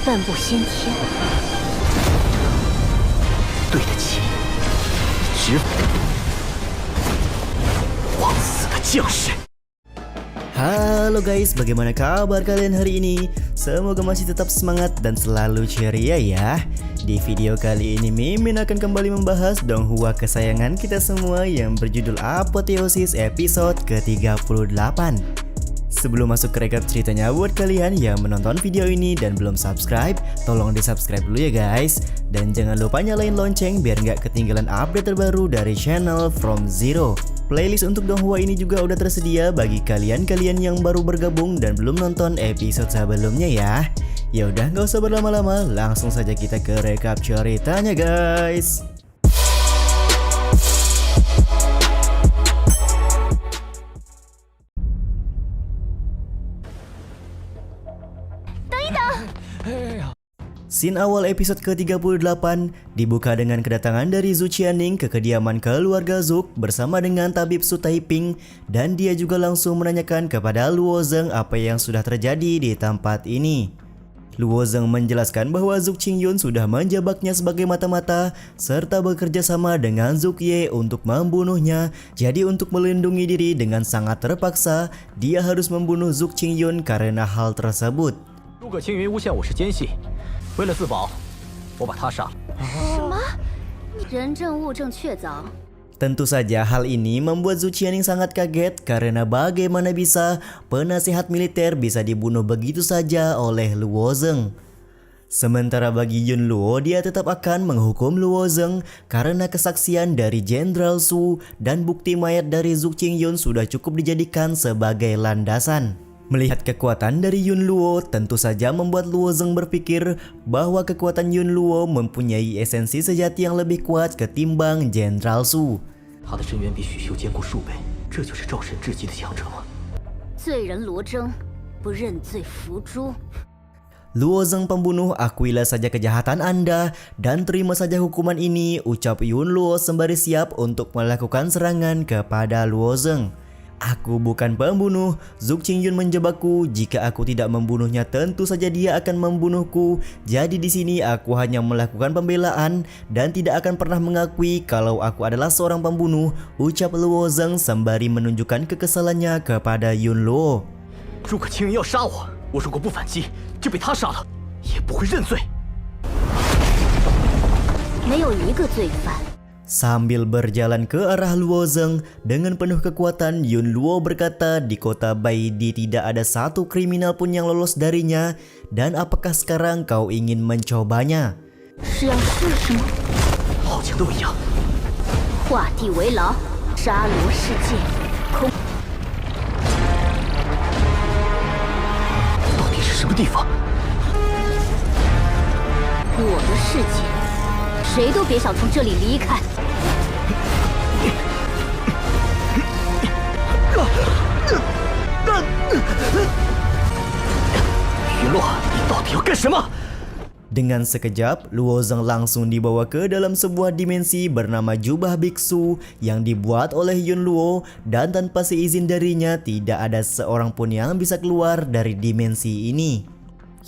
半步先天，对得起执枉死的将士。 Halo guys, bagaimana kabar kalian hari ini? Semoga masih tetap semangat dan selalu ceria ya. Di video kali ini Mimin akan kembali membahas donghua kesayangan kita semua yang berjudul Apotheosis episode ke-38. Sebelum masuk ke recap ceritanya, buat kalian yang menonton video ini dan belum subscribe, tolong di subscribe dulu ya guys. Dan jangan lupa nyalain lonceng biar nggak ketinggalan update terbaru dari channel From Zero. Playlist untuk donghua ini juga udah tersedia bagi kalian-kalian yang baru bergabung dan belum nonton episode sebelumnya ya. Ya udah nggak usah berlama-lama, langsung saja kita ke recap ceritanya guys. Scene awal episode ke-38 dibuka dengan kedatangan dari Zhu Qianning ke kediaman keluarga Zuk bersama dengan tabib Su Taiping, dan dia juga langsung menanyakan kepada Luo Zeng apa yang sudah terjadi di tempat ini. Luo Zeng menjelaskan bahwa Zuk Qingyun sudah menjebaknya sebagai mata-mata serta bekerja sama dengan Zuk Ye untuk membunuhnya. Jadi untuk melindungi diri dengan sangat terpaksa, dia harus membunuh Zuk Qingyun karena hal tersebut. 诸葛青云诬陷我是奸细，为了自保，我把他杀了。什么？人证物证确凿。 Tentu saja hal ini membuat Zhu Qianning sangat kaget karena bagaimana bisa penasihat militer bisa dibunuh begitu saja oleh Luo Zeng. Sementara bagi Yun Luo, dia tetap akan menghukum Luo Zeng karena kesaksian dari Jenderal Su dan bukti mayat dari Zuk Qingyun sudah cukup dijadikan sebagai landasan. Melihat kekuatan dari Yun Luo, tentu saja membuat Luo Zeng berpikir bahwa kekuatan Yun Luo mempunyai esensi sejati yang lebih kuat ketimbang Jenderal Su. 他的深渊比许修坚固数倍，这就是赵神至极的强者吗？ 罪人罗征不认罪伏诛。 Luo Zeng pembunuh, akuilah saja kejahatan Anda dan terima saja hukuman ini, ucap Yun Luo sembari siap untuk melakukan serangan kepada Luo Zeng. Aku bukan pembunuh, Zuk Qingyun menjebakku. Jika aku tidak membunuhnya, tentu saja dia akan membunuhku. Jadi di sini aku hanya melakukan pembelaan dan tidak akan pernah mengakui kalau aku adalah seorang pembunuh, ucap Luo Zeng sembari menunjukkan kekesalannya kepada Yun Luo. 诸葛青云要杀我，我如果不反击，就被他杀了，也不会认罪。没有一个罪犯。 Sambil berjalan ke arah Luo Zeng dengan penuh kekuatan, Yun Luo berkata di kota Baidi tidak ada satu kriminal pun yang lolos darinya. Dan apakah sekarang kau ingin mencobanya? 是要试试吗？好强都一样。画地为牢，沙罗世界空。到底是什么地方？我的世界，谁都别想从这里离开。 云洛，你到底要干什么？ Dengan sekejap, Luo Zeng langsung dibawa ke dalam sebuah dimensi bernama Jubah Biksu yang dibuat oleh Yun Luo, dan tanpa seizin darinya tidak ada seorang pun yang bisa keluar dari dimensi ini.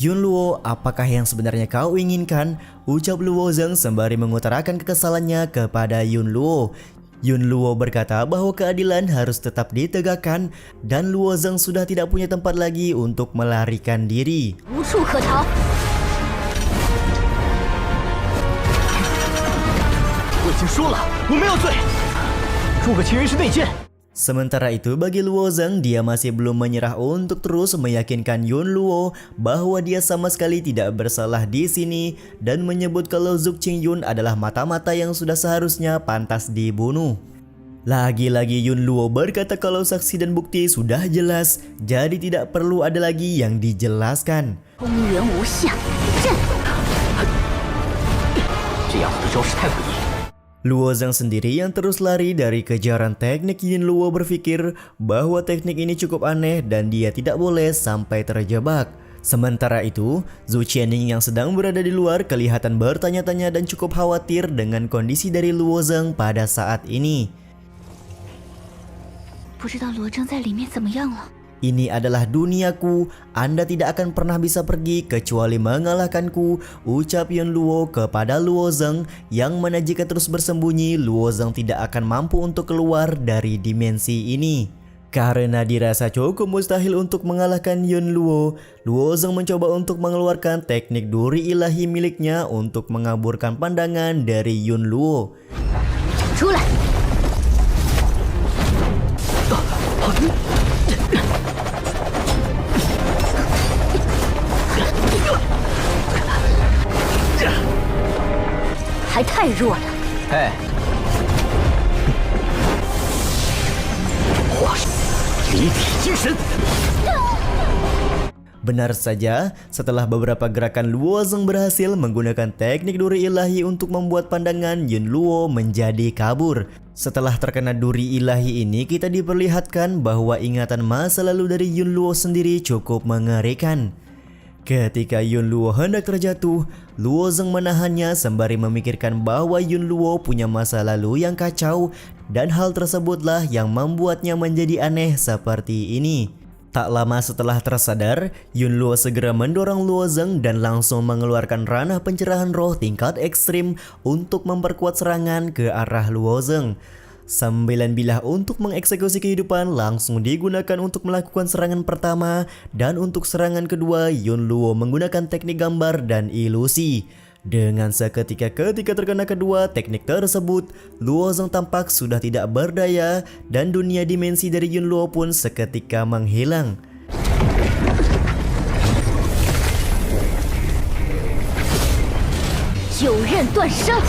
Yun Luo, apakah yang sebenarnya kau inginkan? Ucap Luo Zeng sembari mengutarakan kekesalannya kepada Yun Luo. Yun Luo berkata bahwa keadilan harus tetap ditegakkan dan Luo Zeng sudah tidak punya tempat lagi untuk melarikan diri. 无处可逃。我已经说了，我没有罪。诸葛青云是内奸。 Sementara itu bagi Luo Zeng, dia masih belum menyerah untuk terus meyakinkan Yun Luo bahwa dia sama sekali tidak bersalah di sini dan menyebut kalau Zuk Qingyun adalah mata-mata yang sudah seharusnya pantas dibunuh. Lagi-lagi Yun Luo berkata kalau saksi dan bukti sudah jelas, jadi tidak perlu ada lagi yang dijelaskan. 公元无下，战！这样的招式太诡异。 Luo Zeng sendiri yang terus lari dari kejaran teknik Yun Luo berpikir bahwa teknik ini cukup aneh dan dia tidak boleh sampai terjebak. Sementara itu, Zhu Qianning yang sedang berada di luar kelihatan bertanya-tanya dan cukup khawatir dengan kondisi dari Luo Zeng pada saat ini. 不知道罗征在里面怎么样了。Ini adalah duniaku, Anda tidak akan pernah bisa pergi kecuali mengalahkanku, ucap Yun Luo kepada Luo Zeng, yang mana jika terus bersembunyi, Luo Zeng tidak akan mampu untuk keluar dari dimensi ini. Karena dirasa cukup mustahil untuk mengalahkan Yun Luo, Luo Zeng mencoba untuk mengeluarkan teknik duri ilahi miliknya untuk mengaburkan pandangan dari Yun Luo. 出来！ 还太弱了。哎，化身离体精神。 Benar saja, setelah beberapa gerakan Luo Zeng berhasil menggunakan teknik duri ilahi untuk membuat pandangan Yun Luo menjadi kabur. Setelah terkena duri ilahi ini, kita diperlihatkan bahwa ingatan masa lalu dari Yun Luo sendiri cukup mengerikan. Ketika Yun Luo hendak terjatuh, Luo Zeng menahannya sembari memikirkan bahwa Yun Luo punya masa lalu yang kacau, dan hal tersebutlah yang membuatnya menjadi aneh seperti ini. Tak lama setelah tersadar, Yun Luo segera mendorong Luo Zeng dan langsung mengeluarkan ranah pencerahan roh tingkat ekstrim untuk memperkuat serangan ke arah Luo Zeng. 9 bilah untuk mengeksekusi kehidupan langsung digunakan untuk melakukan serangan pertama, dan untuk serangan kedua Yun Luo menggunakan teknik gambar dan ilusi. Dengan seketika ketika terkena kedua teknik tersebut, Luo Zeng tampak sudah tidak berdaya dan dunia dimensi dari Yun Luo pun seketika menghilang. 九刃断伤，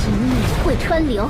心念会穿流。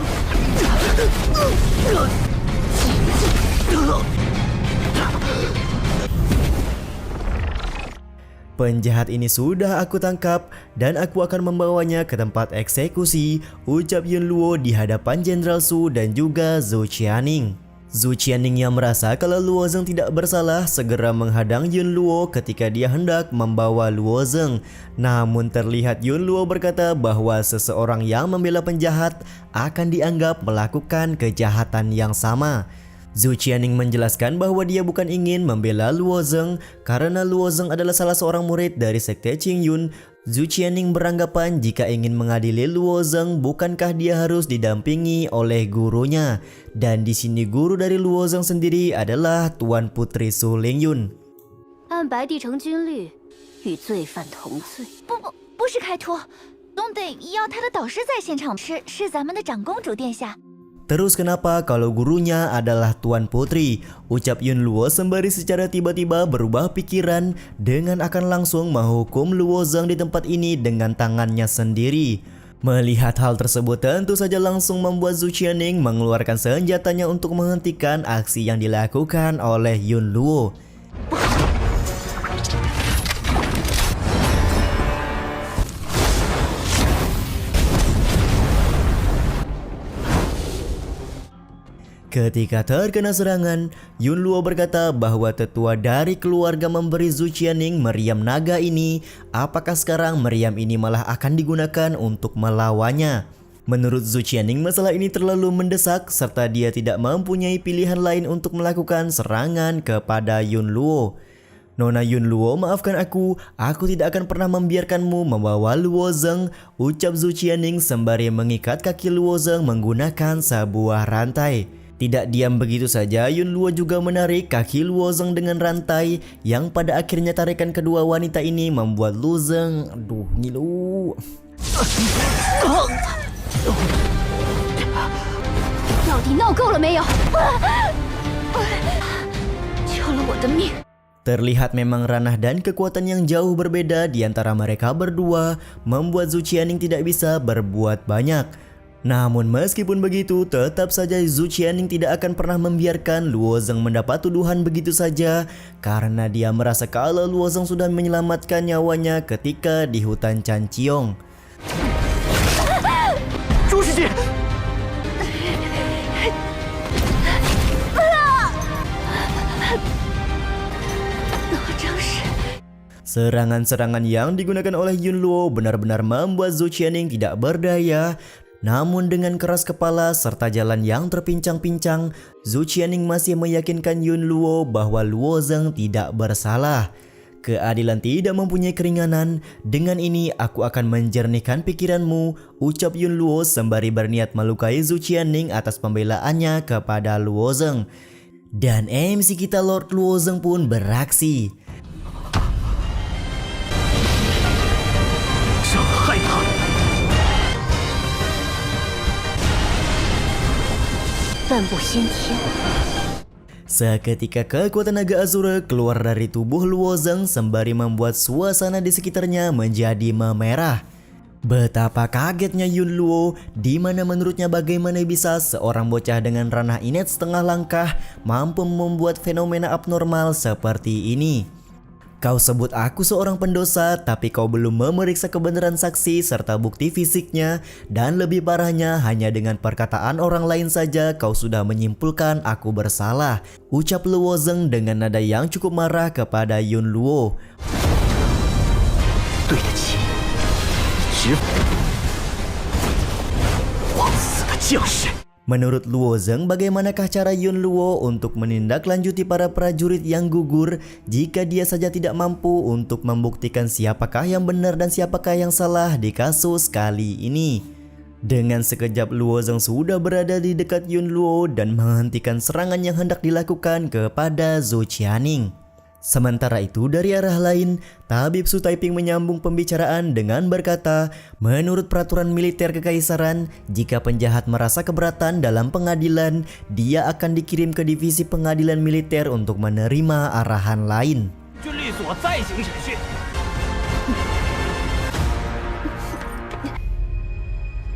Penjahat ini sudah aku tangkap dan aku akan membawanya ke tempat eksekusi, ucap Yun Luo di hadapan Jenderal Su dan juga Zhou Qianing. Zhou Qianing yang merasa kalau Luo Zeng tidak bersalah segera menghadang Yun Luo ketika dia hendak membawa Luo Zeng. Namun terlihat Yun Luo berkata bahwa seseorang yang membela penjahat akan dianggap melakukan kejahatan yang sama. Zhou Qianing menjelaskan bahwa dia bukan ingin membela Luo Zeng karena Luo Zeng adalah salah seorang murid dari sekte Qingyun. Zhou Qianing beranggapan jika ingin mengadili Luo Zeng, bukankah dia harus didampingi oleh gurunya? Dan di sini guru dari Luo Zeng sendiri adalah Tuan Putri Su Lingyun. 按白帝城军律，与罪犯同罪。不是开脱，总得要他的导师在现场。是咱们的长公主殿下。 Terus kenapa kalau gurunya adalah Tuan Putri? Ucap Yun Luo sembari secara tiba-tiba berubah pikiran dengan akan langsung menghukum Luo Zeng di tempat ini dengan tangannya sendiri. Melihat hal tersebut tentu saja langsung membuat Zhou Qianing mengeluarkan senjatanya untuk menghentikan aksi yang dilakukan oleh Yun Luo. Ketika terkena serangan, Yun Luo berkata bahwa tetua dari keluarga memberi Zhou Qianing meriam naga ini. Apakah sekarang meriam ini malah akan digunakan untuk melawannya? Menurut Zhou Qianing, masalah ini terlalu mendesak serta dia tidak mempunyai pilihan lain untuk melakukan serangan kepada Yun Luo. Nona Yun Luo, maafkan aku tidak akan pernah membiarkanmu membawa Luo Zeng, ucap Zhou Qianing sembari mengikat kaki Luo Zeng menggunakan sebuah rantai. Tidak diam begitu saja, Yun Luo juga menarik kaki Luo Zeng dengan rantai yang pada akhirnya tarikan kedua wanita ini membuat Luo Zeng, aduh ngilu. 到底闹够了没有？救了我的命！ Terlihat memang ranah dan kekuatan yang jauh berbeda di antara mereka berdua, membuat Zhou Qianing tidak bisa berbuat banyak. Namun meskipun begitu, tetap saja Zhou Qianing tidak akan pernah membiarkan Luo Zeng mendapat tuduhan begitu saja, karena dia merasa kalau Luo Zeng sudah menyelamatkan nyawanya ketika di hutan Chanqiong. 朱师姐， Serangan-serangan yang digunakan oleh Yun Luo benar-benar membuat Zhou Qianing tidak berdaya. Namun dengan keras kepala serta jalan yang terpincang-pincang, Zhou Qianning masih meyakinkan Yun Luo bahwa Luo Zeng tidak bersalah. Keadilan tidak mempunyai keringanan, dengan ini aku akan menjernihkan pikiranmu, ucap Yun Luo sembari berniat melukai Zhou Qianning atas pembelaannya kepada Luo Zeng. Dan MC kita Lord Luo Zeng pun beraksi. 伤害他！ 万步先天。 Seketika kekuatan naga Azura keluar dari tubuh Luo Zeng sembari membuat suasana di sekitarnya menjadi memerah. Betapa kagetnya Yun Luo, di mana menurutnya bagaimana bisa seorang bocah dengan ranah inet setengah langkah mampu membuat fenomena abnormal seperti ini. Kau sebut aku seorang pendosa, tapi kau belum memeriksa kebenaran saksi serta bukti fisiknya, dan lebih parahnya hanya dengan perkataan orang lain saja kau sudah menyimpulkan aku bersalah, ucap Luo Zeng dengan nada yang cukup marah kepada Yun Luo. 对得起执枉死的将士。 Menurut Luo Zeng, bagaimanakah cara Yun Luo untuk menindaklanjuti para prajurit yang gugur jika dia saja tidak mampu untuk membuktikan siapakah yang benar dan siapakah yang salah di kasus kali ini? Dengan sekejap Luo Zeng sudah berada di dekat Yun Luo dan menghentikan serangan yang hendak dilakukan kepada Zhou Qianning. Sementara itu dari arah lain, Tabib Su Taiping menyambung pembicaraan dengan berkata, menurut peraturan militer kekaisaran, jika penjahat merasa keberatan dalam pengadilan, dia akan dikirim ke divisi pengadilan militer untuk menerima arahan lain. 军律所再行审讯。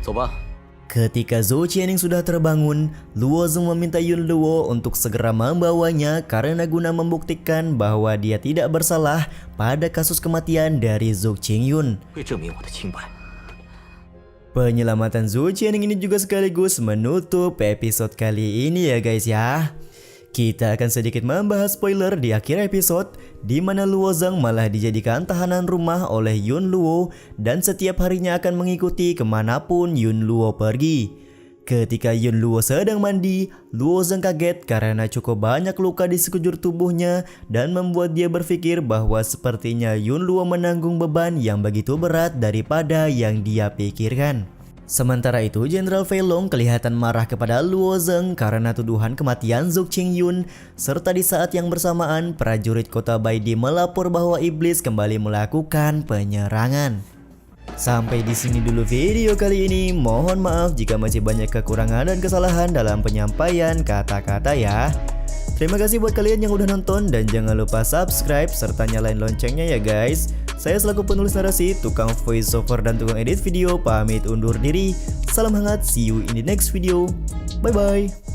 走吧。 Ketika Zhou Qianning sudah terbangun, Luo Zeng meminta Yun Luo untuk segera membawanya karena guna membuktikan bahwa dia tidak bersalah pada kasus kematian dari Zhou Qingyun. 会证明我的清白。 Penyelamatan Zhou Qianning ini juga sekaligus menutup episode kali ini ya guys ya. Kita akan sedikit membahas spoiler di akhir episode, di mana Luo Zeng malah dijadikan tahanan rumah oleh Yun Luo dan setiap harinya akan mengikuti kemanapun Yun Luo pergi. Ketika Yun Luo sedang mandi, Luo Zeng kaget karena cukup banyak luka di sekujur tubuhnya dan membuat dia berpikir bahwa sepertinya Yun Luo menanggung beban yang begitu berat daripada yang dia pikirkan. Sementara itu, Jenderal Fei Long kelihatan marah kepada Luo Zeng karena tuduhan kematian Zhou Qingyun, serta di saat yang bersamaan prajurit kota Baidi melapor bahwa iblis kembali melakukan penyerangan. Sampai di sini dulu video kali ini. Mohon maaf jika masih banyak kekurangan dan kesalahan dalam penyampaian kata-kata ya. Terima kasih buat kalian yang udah nonton dan jangan lupa subscribe serta nyalain loncengnya ya guys. Saya selaku penulis narasi, tukang voiceover dan tukang edit video pamit undur diri. Salam hangat, see you in the next video. Bye bye.